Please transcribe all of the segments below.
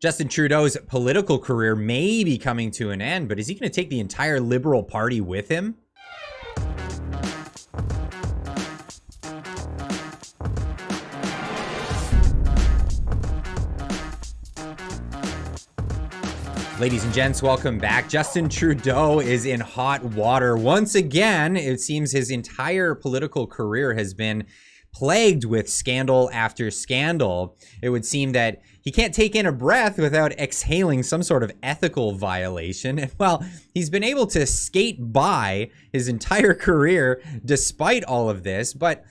Justin Trudeau's political career may be coming to an end, but is he going to take the entire Liberal Party with him? Ladies and gents, welcome back. Justin Trudeau is in hot water once again. It seems his entire political career has been plagued with scandal after scandal. It would seem that he can't take in a breath without exhaling some sort of ethical violation. And well, he's been able to skate by his entire career despite all of this, but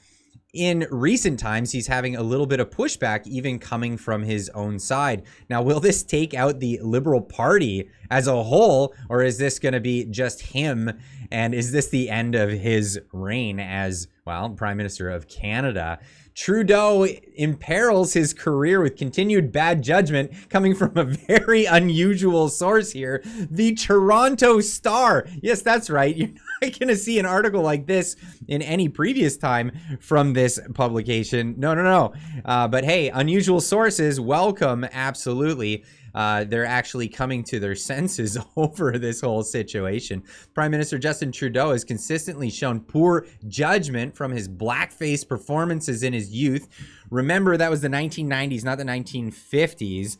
in recent times, he's having a little bit of pushback, even coming from his own side. Now, will this take out the Liberal Party as a whole, or is this going to be just him? And is this the end of his reign as, well, Prime Minister of Canada? Trudeau imperils his career with continued bad judgment coming from a very unusual source here, the Toronto Star. Yes, that's right. You're not going to see an article like this in any previous time from this publication. No. But hey, unusual sources, welcome, absolutely. They're actually coming to their senses over this whole situation. Prime Minister Justin Trudeau has consistently shown poor judgment from his blackface performances in his youth. Remember, that was the 1990s, not the 1950s.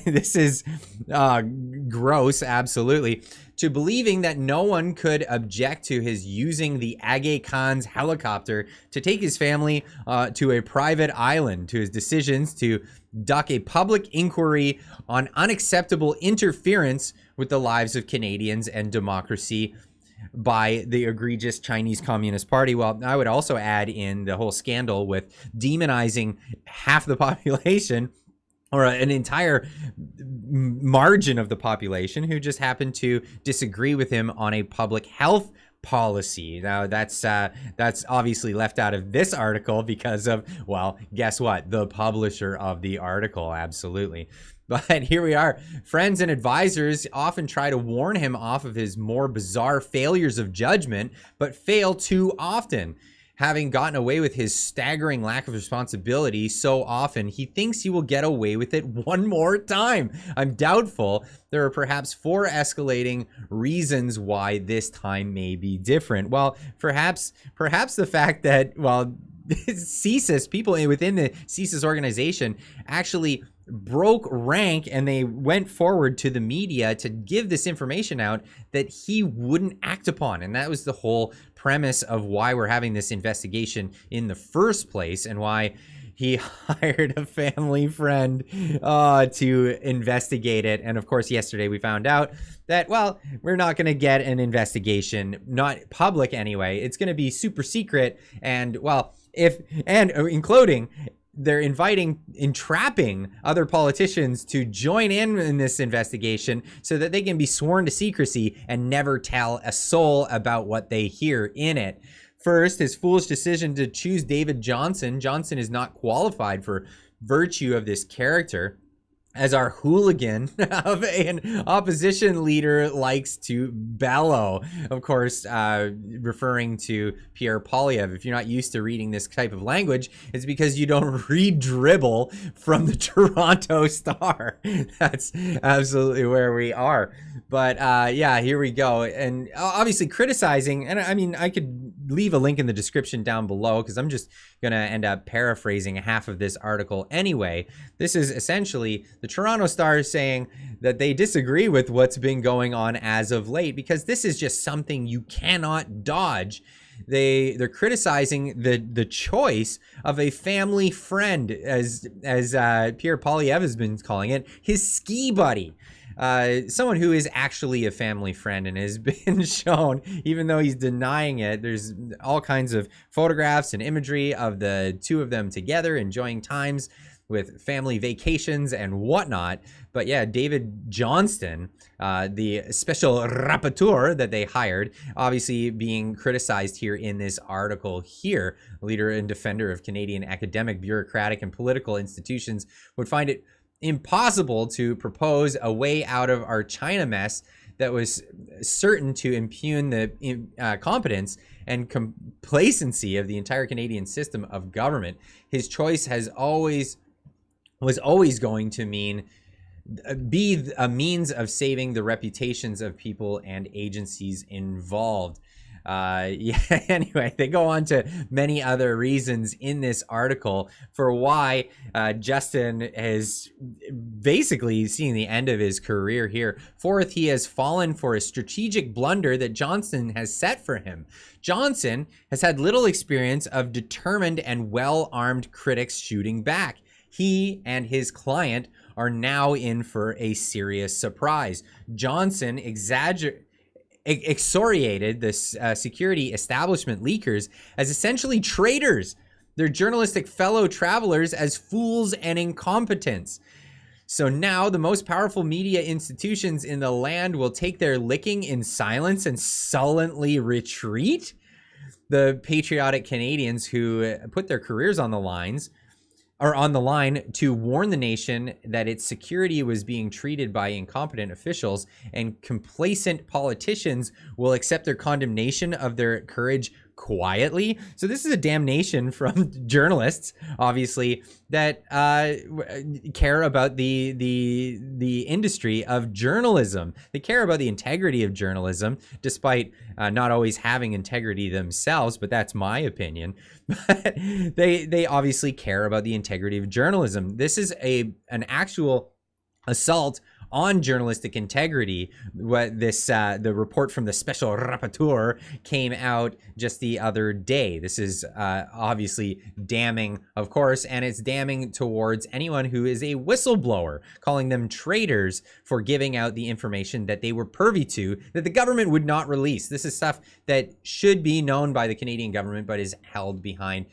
This is gross, absolutely. To believing that no one could object to his using the Aga Khan's helicopter to take his family to a private island, to his decisions to duck a public inquiry on unacceptable interference with the lives of Canadians and democracy by the egregious Chinese Communist Party. Well, I would also add in the whole scandal with demonizing half the population, or an entire margin of the population, who just happened to disagree with him on a public health policy. Now, that's obviously left out of this article because of, well, guess what? The publisher of the article, absolutely. But here we are. Friends and advisors often try to warn him off of his more bizarre failures of judgment, but fail too often. Having gotten away with his staggering lack of responsibility so often, he thinks he will get away with it one more time. I'm doubtful. There are perhaps 4 escalating reasons why this time may be different. Well, perhaps the fact that, well, CSIS, people within the CSIS organization actually broke rank, and they went forward to the media to give this information out that he wouldn't act upon. And that was the whole premise of why we're having this investigation in the first place, and why he hired a family friend to investigate it. And of course, yesterday we found out that, well, we're not going to get an investigation, not public anyway. It's going to be super secret. And well, including, they're entrapping other politicians to join in this investigation so that they can be sworn to secrecy and never tell a soul about what they hear in it. First, his foolish decision to choose David Johnston. Johnston is not qualified for virtue of this character, as our hooligan of an opposition leader likes to bellow. Of course, referring to Pierre Poilievre. If you're not used to reading this type of language, it's because you don't read dribble from the Toronto Star. That's absolutely where we are. But yeah, here we go. And obviously criticizing, and I mean, I could leave a link in the description down below, because I'm just going to end up paraphrasing half of this article anyway. This is essentially the Toronto Star saying that they disagree with what's been going on as of late, because this is just something you cannot dodge. They're criticizing the choice of a family friend, as Pierre Poilievre has been calling it, his ski buddy. Someone who is actually a family friend and has been shown, even though he's denying it. There's all kinds of photographs and imagery of the two of them together enjoying times with family vacations and whatnot. But yeah, David Johnston, the special rapporteur that they hired, obviously being criticized here in this article here. Leader and defender of Canadian academic, bureaucratic, and political institutions would find it impossible to propose a way out of our China mess that was certain to impugn the competence and complacency of the entire Canadian system of government. His choice was always going to mean be a means of saving the reputations of people and agencies involved. Yeah, anyway, they go on to many other reasons in this article for why Justin is basically seeing the end of his career here. Fourth, he has fallen for a strategic blunder that Johnson has set for him. Johnson has had little experience of determined and well-armed critics shooting back. He and his client are now in for a serious surprise. Johnson excoriated this security establishment leakers as essentially traitors, their journalistic fellow travelers as fools and incompetents. So now the most powerful media institutions in the land will take their licking in silence and sullenly retreat. The patriotic Canadians who put their careers on the line to warn the nation that its security was being treated by incompetent officials, and complacent politicians will accept their condemnation of their courage quietly. So this is a damnation from journalists, obviously, that care about the industry of journalism. They care about the integrity of journalism, despite not always having integrity themselves, but that's my opinion. But they obviously care about the integrity of journalism. This is an actual assault on journalistic integrity. What this the report from the special rapporteur came out just the other day. This is obviously damning, of course, and it's damning towards anyone who is a whistleblower, calling them traitors for giving out the information that they were privy to that the government would not release. This is stuff that should be known by the Canadian government but is held behind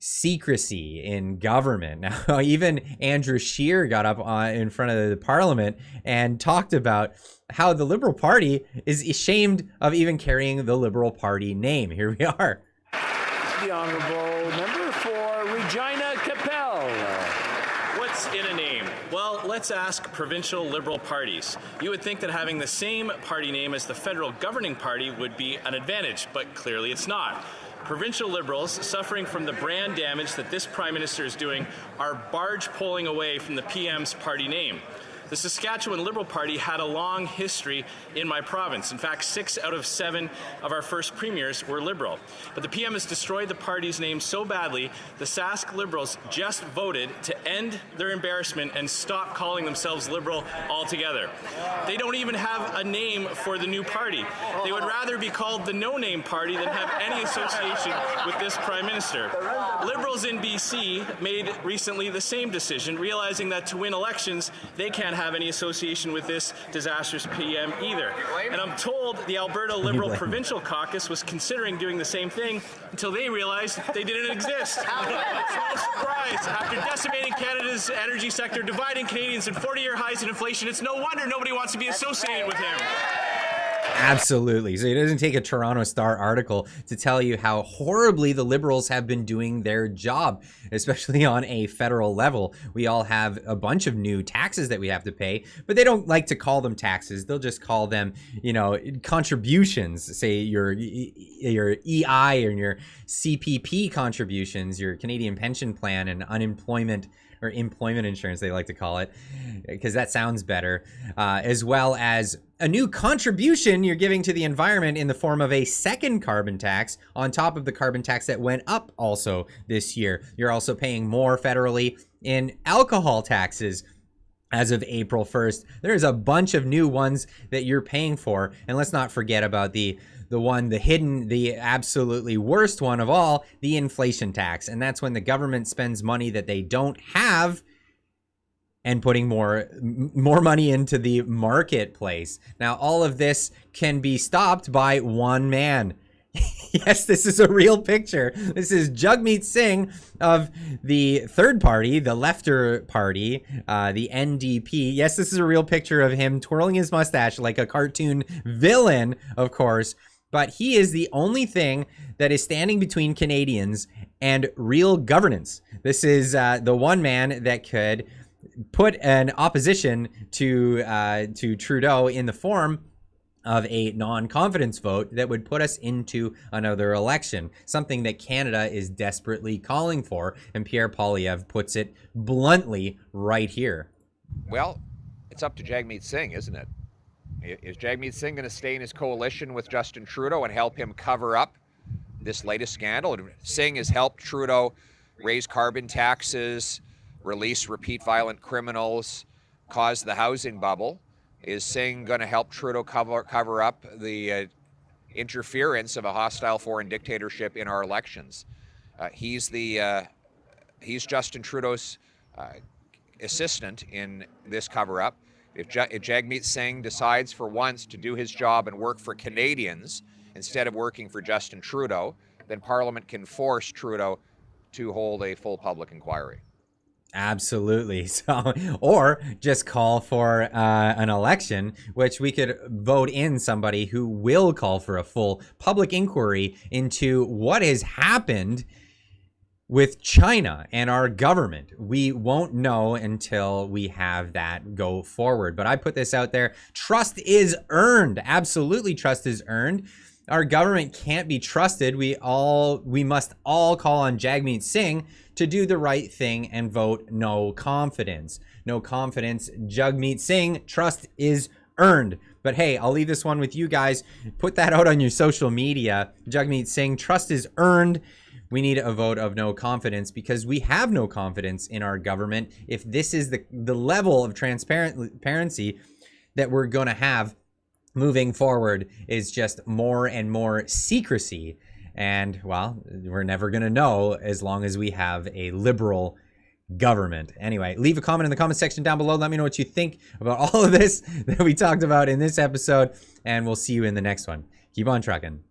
secrecy in government. Now, even Andrew Scheer got up in front of the Parliament and talked about how the Liberal Party is ashamed of even carrying the Liberal Party name. Here we are. The Honourable Member for Regina Capel. What's in a name? Well, let's ask provincial Liberal parties. You would think that having the same party name as the federal governing party would be an advantage, but clearly it's not. Provincial Liberals, suffering from the brand damage that this Prime Minister is doing, are barge pulling away from the PM's party name. The Saskatchewan Liberal Party had a long history in my province. In fact, 6 out of 7 of our first premiers were Liberal. But the PM has destroyed the party's name so badly, the Sask Liberals just voted to end their embarrassment and stop calling themselves Liberal altogether. They don't even have a name for the new party. They would rather be called the No-Name Party than have any association with this Prime Minister. Liberals in BC made recently the same decision, realizing that to win elections, they can't have any association with this disastrous PM either. And I'm told the Alberta Liberal Provincial Caucus was considering doing the same thing until they realized they didn't exist. It's no surprise. After decimating Canada's energy sector, dividing Canadians in 40-year highs in inflation, it's no wonder nobody wants to be associated with him. Absolutely. So it doesn't take a Toronto Star article to tell you how horribly the Liberals have been doing their job, especially on a federal level. We all have a bunch of new taxes that we have to pay, but they don't like to call them taxes. They'll just call them, contributions, say your EI or your CPP contributions, your Canadian pension plan and unemployment or employment insurance, they like to call it, because that sounds better, as well as a new contribution you're giving to the environment in the form of a second carbon tax on top of the carbon tax that went up also this year. You're also paying more federally in alcohol taxes as of April 1st. There's a bunch of new ones that you're paying for. And let's not forget about the absolutely worst one of all, the inflation tax. And that's when the government spends money that they don't have and putting more money into the marketplace. Now, all of this can be stopped by one man. Yes, this is a real picture. This is Jagmeet Singh of the third party, the Lefter Party, the NDP. Yes, this is a real picture of him twirling his mustache like a cartoon villain, of course. But he is the only thing that is standing between Canadians and real governance. This is the one man that could put an opposition to Trudeau in the form of a non-confidence vote that would put us into another election, something that Canada is desperately calling for, and Pierre Poilievre puts it bluntly right here. Well, It's up to Jagmeet Singh, isn't it? Is Jagmeet Singh going to stay in his coalition with Justin Trudeau and help him cover up this latest scandal? Singh has helped Trudeau raise carbon taxes, release repeat violent criminals, cause the housing bubble. Is Singh going to help Trudeau cover up the interference of a hostile foreign dictatorship in our elections? He's Justin Trudeau's assistant in this cover-up. If Jagmeet Singh decides for once to do his job and work for Canadians instead of working for Justin Trudeau, then Parliament can force Trudeau to hold a full public inquiry. Absolutely. So, or just call for an election, which we could vote in somebody who will call for a full public inquiry into what has happened with China and our government. We won't know until we have that go forward. But I put this out there. Trust is earned. Absolutely, trust is earned. Our government can't be trusted. We must all call on Jagmeet Singh to do the right thing and vote no confidence. No confidence. Jagmeet Singh, trust is earned. But hey, I'll leave this one with you guys. Put that out on your social media. Jagmeet Singh, trust is earned. We need a vote of no confidence because we have no confidence in our government. If this is the level of transparency that we're going to have moving forward, is just more and more secrecy. And, well, we're never going to know as long as we have a liberal government. Anyway, leave a comment in the comment section down below. Let me know what you think about all of this that we talked about in this episode, and we'll see you in the next one. Keep on trucking.